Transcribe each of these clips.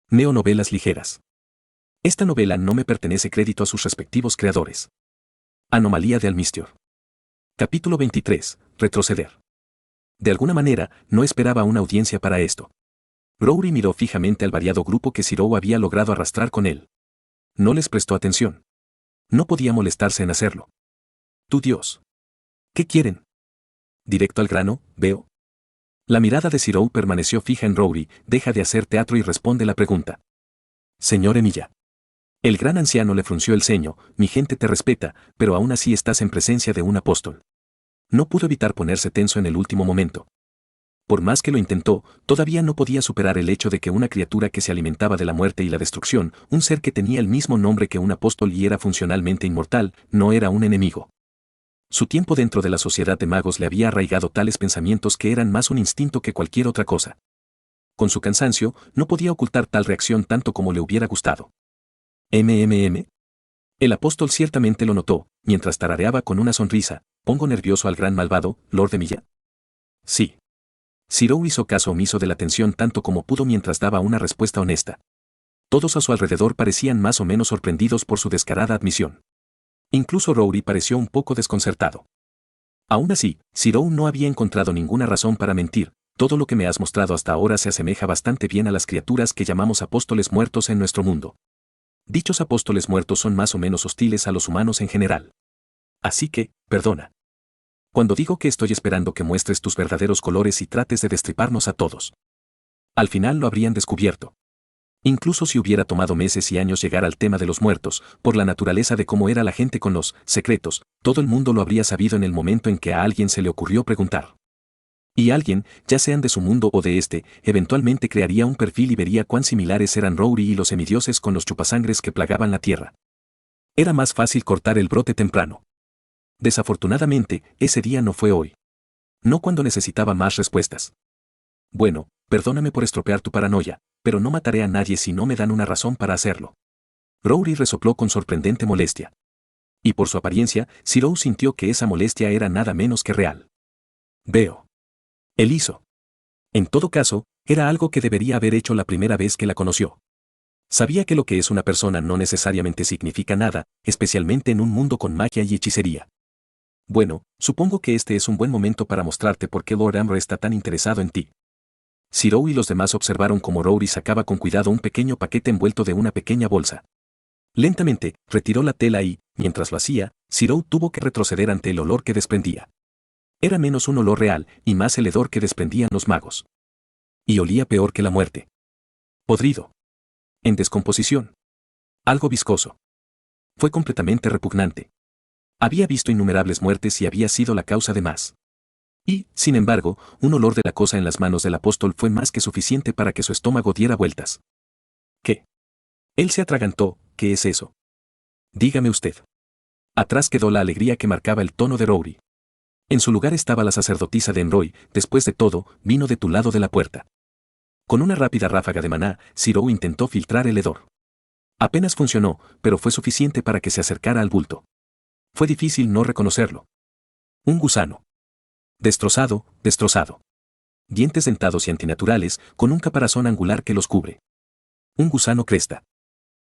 Neonovelas ligeras. Esta novela no me pertenece crédito a sus respectivos creadores. Anomalía de Almistior. Capítulo 23. Retroceder. De alguna manera, no esperaba una audiencia para esto. Rory miró fijamente al variado grupo que Zero había logrado arrastrar con él. No les prestó atención. No podía molestarse en hacerlo. ¡Tu Dios! ¿Qué quieren? Directo al grano, veo. La mirada de Zero permaneció fija en Rory, deja de hacer teatro y responde la pregunta. Señor Emilia. El gran anciano le frunció el ceño, mi gente te respeta, pero aún así estás en presencia de un apóstol. No pudo evitar ponerse tenso en el último momento. Por más que lo intentó, todavía no podía superar el hecho de que una criatura que se alimentaba de la muerte y la destrucción, un ser que tenía el mismo nombre que un apóstol y era funcionalmente inmortal, no era un enemigo. Su tiempo dentro de la sociedad de magos le había arraigado tales pensamientos que eran más un instinto que cualquier otra cosa. Con su cansancio, no podía ocultar tal reacción tanto como le hubiera gustado. ¿MMM? El apóstol ciertamente lo notó, mientras tarareaba con una sonrisa, ¿pongo nervioso al gran malvado, Lord Emilia? Sí. Zero hizo caso omiso de la tensión tanto como pudo mientras daba una respuesta honesta. Todos a su alrededor parecían más o menos sorprendidos por su descarada admisión. Incluso Rory pareció un poco desconcertado. Aún así, Zero no había encontrado ninguna razón para mentir, todo lo que me has mostrado hasta ahora se asemeja bastante bien a las criaturas que llamamos apóstoles muertos en nuestro mundo. Dichos apóstoles muertos son más o menos hostiles a los humanos en general. Así que, perdona. Cuando digo que estoy esperando que muestres tus verdaderos colores y trates de destriparnos a todos. Al final lo habrían descubierto. Incluso si hubiera tomado meses y años llegar al tema de los muertos, por la naturaleza de cómo era la gente con los secretos, todo el mundo lo habría sabido en el momento en que a alguien se le ocurrió preguntar. Y alguien, ya sean de su mundo o de este, eventualmente crearía un perfil y vería cuán similares eran Rory y los semidioses con los chupasangres que plagaban la tierra. Era más fácil cortar el brote temprano. Desafortunadamente, ese día no fue hoy. No cuando necesitaba más respuestas. Bueno, perdóname por estropear tu paranoia, pero no mataré a nadie si no me dan una razón para hacerlo. Rory resopló con sorprendente molestia. Y por su apariencia, Zero sintió que esa molestia era nada menos que real. Veo. Él hizo. En todo caso, era algo que debería haber hecho la primera vez que la conoció. Sabía que lo que es una persona no necesariamente significa nada, especialmente en un mundo con magia y hechicería. Bueno, supongo que este es un buen momento para mostrarte por qué Lord Amber está tan interesado en ti. Zero y los demás observaron cómo Rory sacaba con cuidado un pequeño paquete envuelto de una pequeña bolsa. Lentamente, retiró la tela y, mientras lo hacía, Zero tuvo que retroceder ante el olor que desprendía. Era menos un olor real y más el hedor que desprendían los magos. Y olía peor que la muerte. Podrido. En descomposición. Algo viscoso. Fue completamente repugnante. Había visto innumerables muertes y había sido la causa de más. Y, sin embargo, un olor de la cosa en las manos del apóstol fue más que suficiente para que su estómago diera vueltas. ¿Qué? Él se atragantó, ¿qué es eso? Dígame usted. Atrás quedó la alegría que marcaba el tono de Rory. En su lugar estaba la sacerdotisa de Enroy, después de todo, vino de tu lado de la puerta. Con una rápida ráfaga de maná, Zero intentó filtrar el hedor. Apenas funcionó, pero fue suficiente para que se acercara al bulto. Fue difícil no reconocerlo. Un gusano. Destrozado, destrozado. Dientes dentados y antinaturales, con un caparazón angular que los cubre. Un gusano cresta.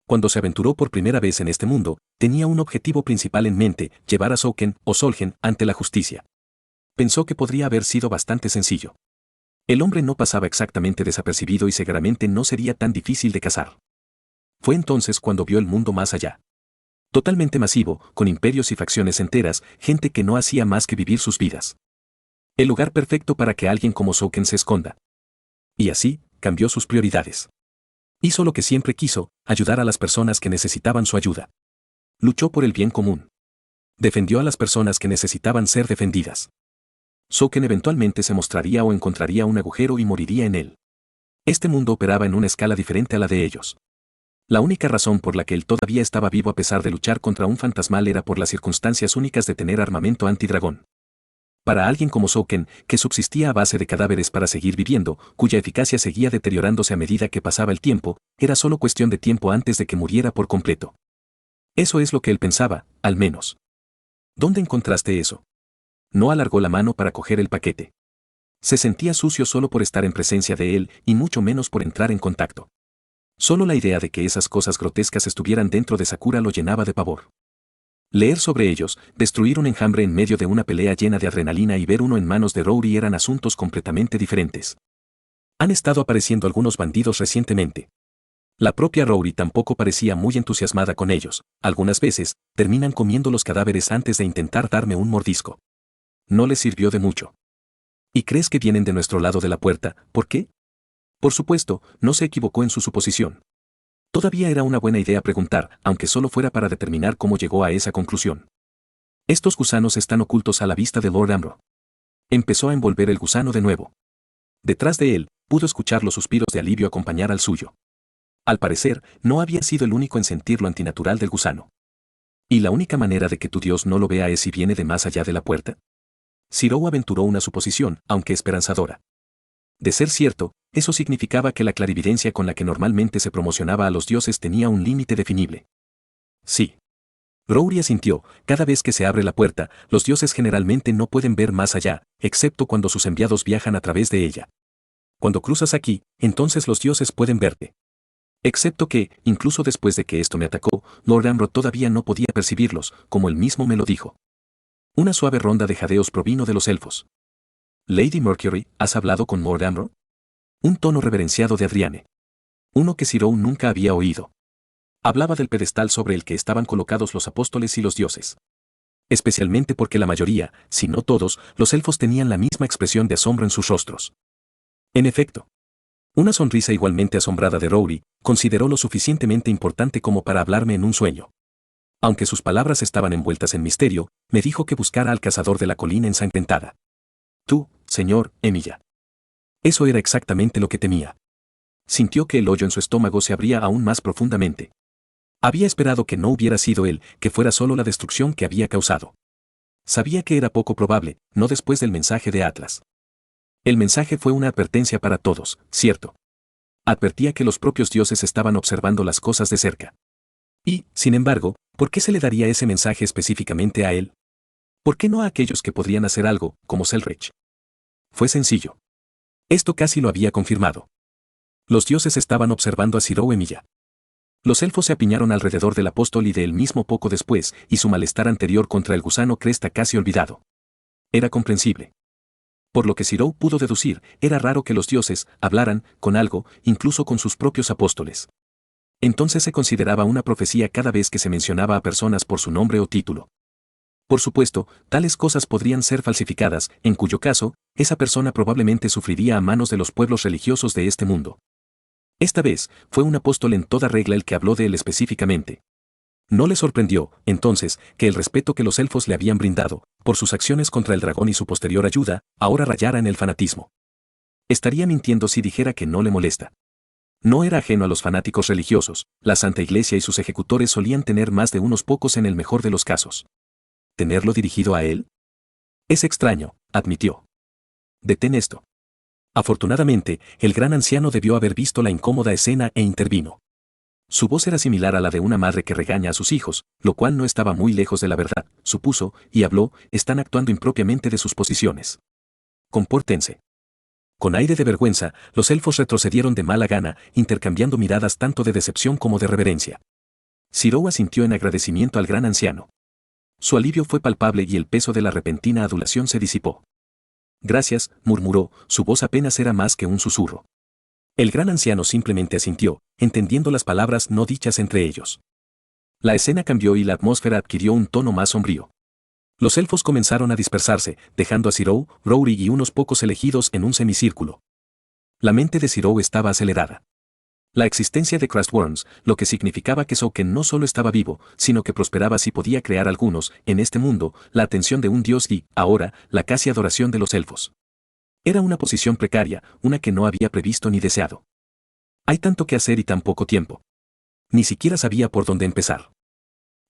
Cuando se aventuró por primera vez en este mundo, tenía un objetivo principal en mente, llevar a Soken o Solgen ante la justicia. Pensó que podría haber sido bastante sencillo. El hombre no pasaba exactamente desapercibido y seguramente no sería tan difícil de cazar. Fue entonces cuando vio el mundo más allá. Totalmente masivo, con imperios y facciones enteras, gente que no hacía más que vivir sus vidas. El lugar perfecto para que alguien como Soken se esconda. Y así, cambió sus prioridades. Hizo lo que siempre quiso, ayudar a las personas que necesitaban su ayuda. Luchó por el bien común. Defendió a las personas que necesitaban ser defendidas. Soken eventualmente se mostraría o encontraría un agujero y moriría en él. Este mundo operaba en una escala diferente a la de ellos. La única razón por la que él todavía estaba vivo a pesar de luchar contra un fantasmal era por las circunstancias únicas de tener armamento antidragón. Para alguien como Soken, que subsistía a base de cadáveres para seguir viviendo, cuya eficacia seguía deteriorándose a medida que pasaba el tiempo, era solo cuestión de tiempo antes de que muriera por completo. Eso es lo que él pensaba, al menos. ¿Dónde encontraste eso? No alargó la mano para coger el paquete. Se sentía sucio solo por estar en presencia de él y mucho menos por entrar en contacto. Solo la idea de que esas cosas grotescas estuvieran dentro de Sakura lo llenaba de pavor. Leer sobre ellos, destruir un enjambre en medio de una pelea llena de adrenalina y ver uno en manos de Rory eran asuntos completamente diferentes. Han estado apareciendo algunos bandidos recientemente. La propia Rory tampoco parecía muy entusiasmada con ellos. Algunas veces, terminan comiendo los cadáveres antes de intentar darme un mordisco. No les sirvió de mucho. ¿Y crees que vienen de nuestro lado de la puerta? ¿Por qué? Por supuesto, no se equivocó en su suposición. Todavía era una buena idea preguntar, aunque solo fuera para determinar cómo llegó a esa conclusión. Estos gusanos están ocultos a la vista de Lord Ambrose. Empezó a envolver el gusano de nuevo. Detrás de él, pudo escuchar los suspiros de alivio acompañar al suyo. Al parecer, no había sido el único en sentir lo antinatural del gusano. ¿Y la única manera de que tu Dios no lo vea es si viene de más allá de la puerta? Zirou aventuró una suposición, aunque esperanzadora. De ser cierto, eso significaba que la clarividencia con la que normalmente se promocionaba a los dioses tenía un límite definible. Sí. Rory asintió. Cada vez que se abre la puerta, los dioses generalmente no pueden ver más allá, excepto cuando sus enviados viajan a través de ella. Cuando cruzas aquí, entonces los dioses pueden verte. Excepto que, incluso después de que esto me atacó, Lord Ambrose todavía no podía percibirlos, como él mismo me lo dijo. Una suave ronda de jadeos provino de los elfos. Lady Mercury, ¿has hablado con Lord Ambrose? Un tono reverenciado de Adriane. Uno que Zirou nunca había oído. Hablaba del pedestal sobre el que estaban colocados los apóstoles y los dioses. Especialmente porque la mayoría, si no todos, los elfos tenían la misma expresión de asombro en sus rostros. En efecto. Una sonrisa igualmente asombrada de Rory, consideró lo suficientemente importante como para hablarme en un sueño. Aunque sus palabras estaban envueltas en misterio, me dijo que buscara al cazador de la colina ensangrentada. Tú, señor, Emilia. Eso era exactamente lo que temía. Sintió que el hoyo en su estómago se abría aún más profundamente. Había esperado que no hubiera sido él, que fuera solo la destrucción que había causado. Sabía que era poco probable, no después del mensaje de Atlas. El mensaje fue una advertencia para todos, ¿cierto? Advertía que los propios dioses estaban observando las cosas de cerca. Y, sin embargo, ¿por qué se le daría ese mensaje específicamente a él? ¿Por qué no a aquellos que podrían hacer algo, como Selrich? Fue sencillo. Esto casi lo había confirmado. Los dioses estaban observando a Zirou Emilia. Los elfos se apiñaron alrededor del apóstol y de él mismo poco después, y su malestar anterior contra el gusano cresta casi olvidado. Era comprensible. Por lo que Zirou pudo deducir, era raro que los dioses hablaran con algo, incluso con sus propios apóstoles. Entonces se consideraba una profecía cada vez que se mencionaba a personas por su nombre o título. Por supuesto, tales cosas podrían ser falsificadas, en cuyo caso, esa persona probablemente sufriría a manos de los pueblos religiosos de este mundo. Esta vez, fue un apóstol en toda regla el que habló de él específicamente. No le sorprendió, entonces, que el respeto que los elfos le habían brindado, por sus acciones contra el dragón y su posterior ayuda, ahora rayara en el fanatismo. Estaría mintiendo si dijera que no le molesta. No era ajeno a los fanáticos religiosos, la Santa Iglesia y sus ejecutores solían tener más de unos pocos en el mejor de los casos. ¿Tenerlo dirigido a él? Es extraño, admitió. Detén esto. Afortunadamente, el gran anciano debió haber visto la incómoda escena e intervino. Su voz era similar a la de una madre que regaña a sus hijos, lo cual no estaba muy lejos de la verdad, supuso, y habló, están actuando impropiamente de sus posiciones. Compórtense. Con aire de vergüenza, los elfos retrocedieron de mala gana, intercambiando miradas tanto de decepción como de reverencia. Zirou asintió en agradecimiento al gran anciano. Su alivio fue palpable y el peso de la repentina adulación se disipó. Gracias, murmuró, su voz apenas era más que un susurro. El gran anciano simplemente asintió, entendiendo las palabras no dichas entre ellos. La escena cambió y la atmósfera adquirió un tono más sombrío. Los elfos comenzaron a dispersarse, dejando a Zirou, Rory y unos pocos elegidos en un semicírculo. La mente de Zirou estaba acelerada. La existencia de Crustworms, lo que significaba que Soken no solo estaba vivo, sino que prosperaba si podía crear algunos, en este mundo, la atención de un dios y, ahora, la casi adoración de los elfos. Era una posición precaria, una que no había previsto ni deseado. Hay tanto que hacer y tan poco tiempo. Ni siquiera sabía por dónde empezar.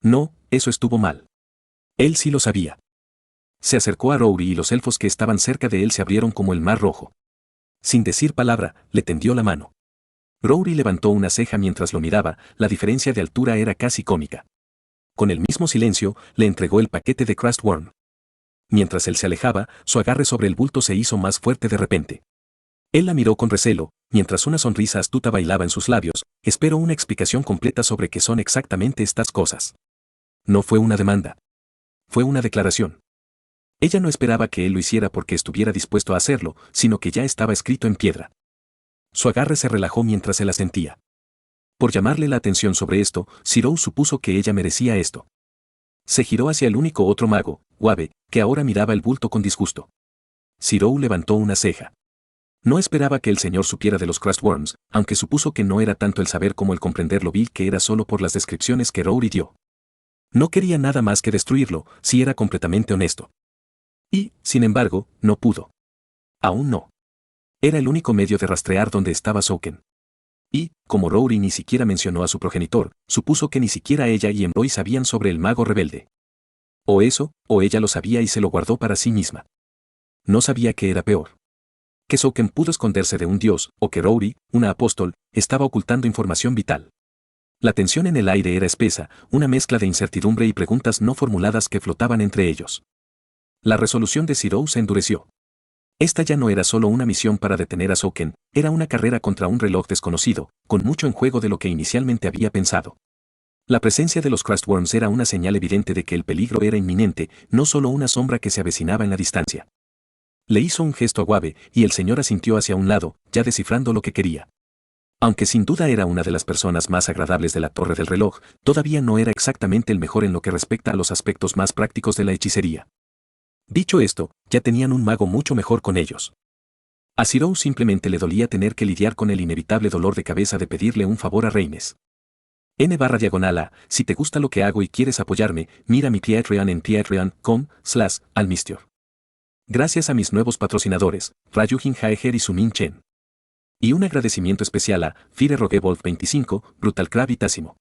No, eso estuvo mal. Él sí lo sabía. Se acercó a Rory y los elfos que estaban cerca de él se abrieron como el mar rojo. Sin decir palabra, le tendió la mano. Rory levantó una ceja mientras lo miraba, la diferencia de altura era casi cómica. Con el mismo silencio, le entregó el paquete de Crustworm. Mientras él se alejaba, su agarre sobre el bulto se hizo más fuerte de repente. Él la miró con recelo, mientras una sonrisa astuta bailaba en sus labios. Espero una explicación completa sobre qué son exactamente estas cosas. No fue una demanda. Fue una declaración. Ella no esperaba que él lo hiciera porque estuviera dispuesto a hacerlo, sino que ya estaba escrito en piedra. Su agarre se relajó mientras se la sentía. Por llamarle la atención sobre esto, Zirou supuso que ella merecía esto. Se giró hacia el único otro mago, Wabe, que ahora miraba el bulto con disgusto. Zirou levantó una ceja. No esperaba que el señor supiera de los Crustworms, aunque supuso que no era tanto el saber como el comprender lo vil que era solo por las descripciones que Rory dio. No quería nada más que destruirlo, si era completamente honesto. Y, sin embargo, no pudo. Aún no. Era el único medio de rastrear dónde estaba Souken. Y, como Rory ni siquiera mencionó a su progenitor, supuso que ni siquiera ella y Embroy sabían sobre el mago rebelde. O eso, o ella lo sabía y se lo guardó para sí misma. No sabía qué era peor. Que Souken pudo esconderse de un dios, o que Rory, una apóstol, estaba ocultando información vital. La tensión en el aire era espesa, una mezcla de incertidumbre y preguntas no formuladas que flotaban entre ellos. La resolución de Zirou se endureció. Esta ya no era solo una misión para detener a Souken, era una carrera contra un reloj desconocido, con mucho en juego de lo que inicialmente había pensado. La presencia de los Crustworms era una señal evidente de que el peligro era inminente, no solo una sombra que se avecinaba en la distancia. Le hizo un gesto a Wabe, y el señor asintió hacia un lado, ya descifrando lo que quería. Aunque sin duda era una de las personas más agradables de la Torre del Reloj, todavía no era exactamente el mejor en lo que respecta a los aspectos más prácticos de la hechicería. Dicho esto, ya tenían un mago mucho mejor con ellos. A Zirou simplemente le dolía tener que lidiar con el inevitable dolor de cabeza de pedirle un favor a Reines. N/A, si te gusta lo que hago y quieres apoyarme, mira mi Patreon en patreon.com/almistior. Gracias a mis nuevos patrocinadores, Rayujin Jaeger y Sumin Chen. Y un agradecimiento especial a Fire Rogue Wolf 25, Brutal Crab y Tásimo.